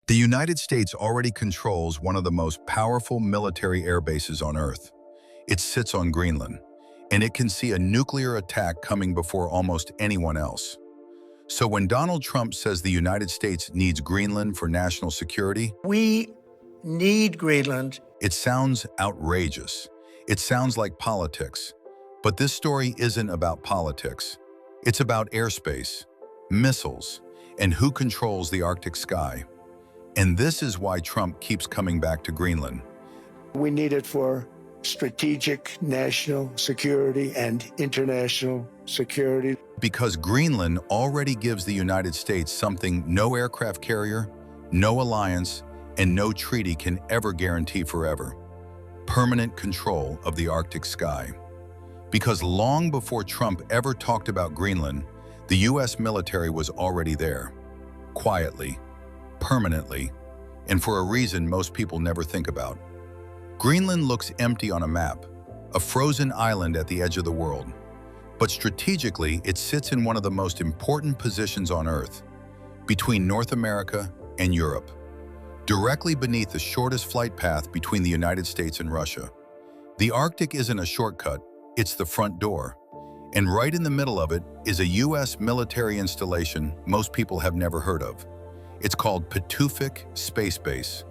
The United States already controls one of the most powerful military air bases on Earth. It sits on Greenland, and it can see a nuclear attack coming before almost anyone else. So when Donald Trump says the United States needs Greenland for national security, We need Greenland. it sounds outrageous. It sounds like politics. But this story isn't about politics. It's about airspace, missiles, and who controls the Arctic sky. And this is why Trump keeps coming back to Greenland. We need it for strategic national security and international security. Because Greenland already gives the United States something no aircraft carrier, no alliance, and no treaty can ever guarantee forever: permanent control of the Arctic sky. Because long before Trump ever talked about Greenland, the US military was already there, quietly, permanently, and for a reason most people never think about. Greenland looks empty on a map, a frozen island at the edge of the world. But strategically, it sits in one of the most important positions on Earth, between North America and Europe, directly beneath the shortest flight path between the United States and Russia. The Arctic isn't a shortcut, it's the front door. And right in the middle of it is a US military installation most people have never heard of. It's called Pituffik Space Base,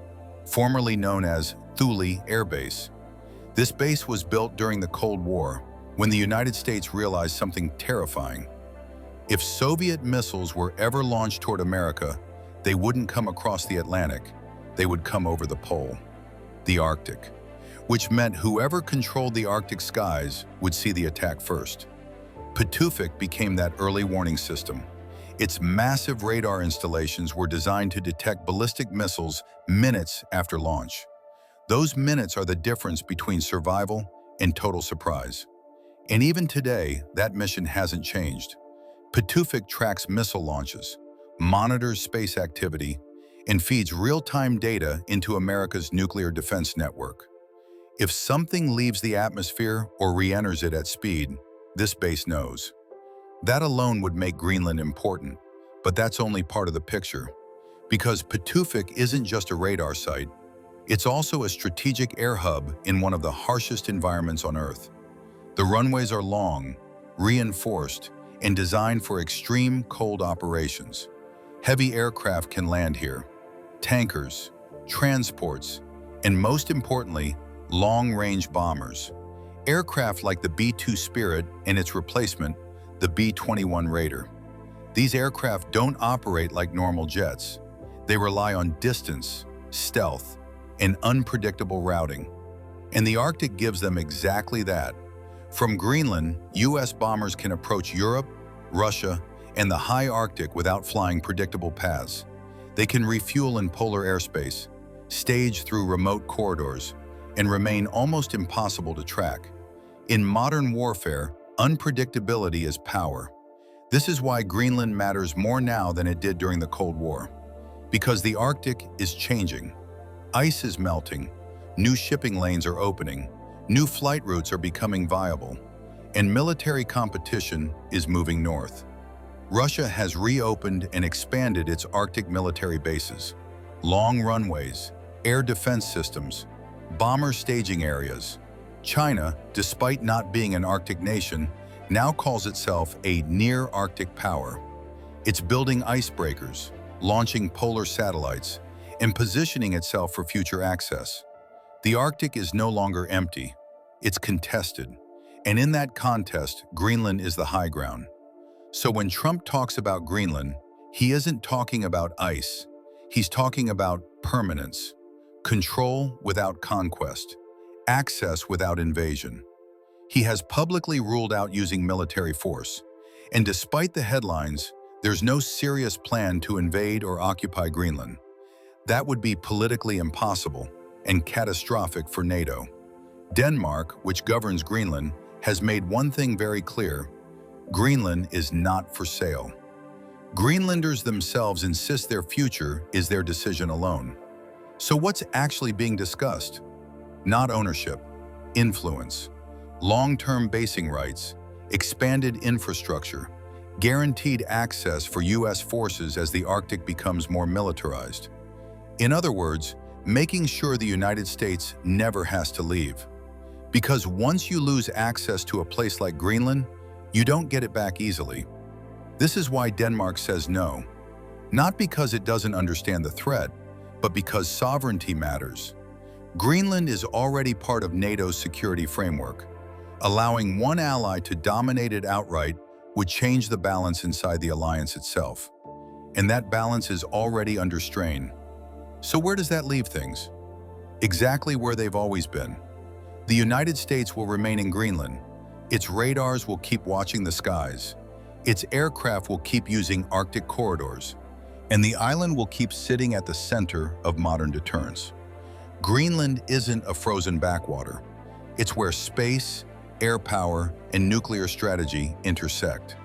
formerly known as Thule Air Base. This base was built during the Cold War, when the United States realized something terrifying. If Soviet missiles were ever launched toward America, they wouldn't come across the Atlantic, they would come over the pole, the Arctic, which meant whoever controlled the Arctic skies would see the attack first. Pituffik became that early warning system. Its massive radar installations were designed to detect ballistic missiles minutes after launch. Those minutes are the difference between survival and total surprise. And even today, that mission hasn't changed. Pituffik tracks missile launches, monitors space activity, and feeds real-time data into America's nuclear defense network. If something leaves the atmosphere or re-enters it at speed, this base knows. That alone would make Greenland important, but that's only part of the picture. Because Pituffik isn't just a radar site, it's also a strategic air hub in one of the harshest environments on Earth. The runways are long, reinforced, and designed for extreme cold operations. Heavy aircraft can land here, tankers, transports, and most importantly, long-range bombers. Aircraft like the B-2 Spirit and its replacement, the B-21 Raider. These aircraft don't operate like normal jets. They rely on distance, stealth, and unpredictable routing. And the Arctic gives them exactly that. From Greenland, US bombers can approach Europe, Russia, and the high Arctic without flying predictable paths. They can refuel in polar airspace, stage through remote corridors, and remain almost impossible to track. In modern warfare, unpredictability is power. This is why Greenland matters more now than it did during the Cold War. Because the Arctic is changing. Ice is melting, new shipping lanes are opening, new flight routes are becoming viable, and military competition is moving north. Russia has reopened and expanded its Arctic military bases, long runways, air defense systems, bomber staging areas. China, despite not being an Arctic nation, now calls itself a near-Arctic power. It's building icebreakers, launching polar satellites, and positioning itself for future access. The Arctic is no longer empty, it's contested. And in that contest, Greenland is the high ground. So when Trump talks about Greenland, he isn't talking about ice. He's talking about permanence, control without conquest, access without invasion. He has publicly ruled out using military force. And despite the headlines, there's no serious plan to invade or occupy Greenland. That would be politically impossible and catastrophic for NATO. Denmark, which governs Greenland, has made one thing very clear: Greenland is not for sale. Greenlanders themselves insist their future is their decision alone. So what's actually being discussed? Not ownership, influence, long-term basing rights, expanded infrastructure, guaranteed access for US forces as the Arctic becomes more militarized. In other words, making sure the United States never has to leave. Because once you lose access to a place like Greenland, you don't get it back easily. This is why Denmark says no. Not because it doesn't understand the threat, but because sovereignty matters. Greenland is already part of NATO's security framework. Allowing one ally to dominate it outright would change the balance inside the alliance itself. And that balance is already under strain. So where does that leave things? Exactly where they've always been. The United States will remain in Greenland. Its radars will keep watching the skies. Its aircraft will keep using Arctic corridors. And the island will keep sitting at the center of modern deterrence. Greenland isn't a frozen backwater. It's where space, air power, and nuclear strategy intersect.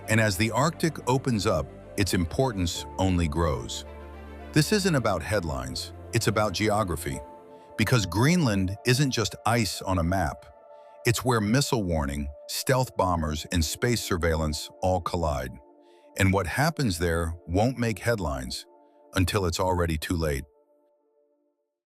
And as the Arctic opens up, its importance only grows. This isn't about headlines, it's about geography. Because Greenland isn't just ice on a map. It's where missile warning, stealth bombers, and space surveillance all collide. And what happens there won't make headlines until it's already too late.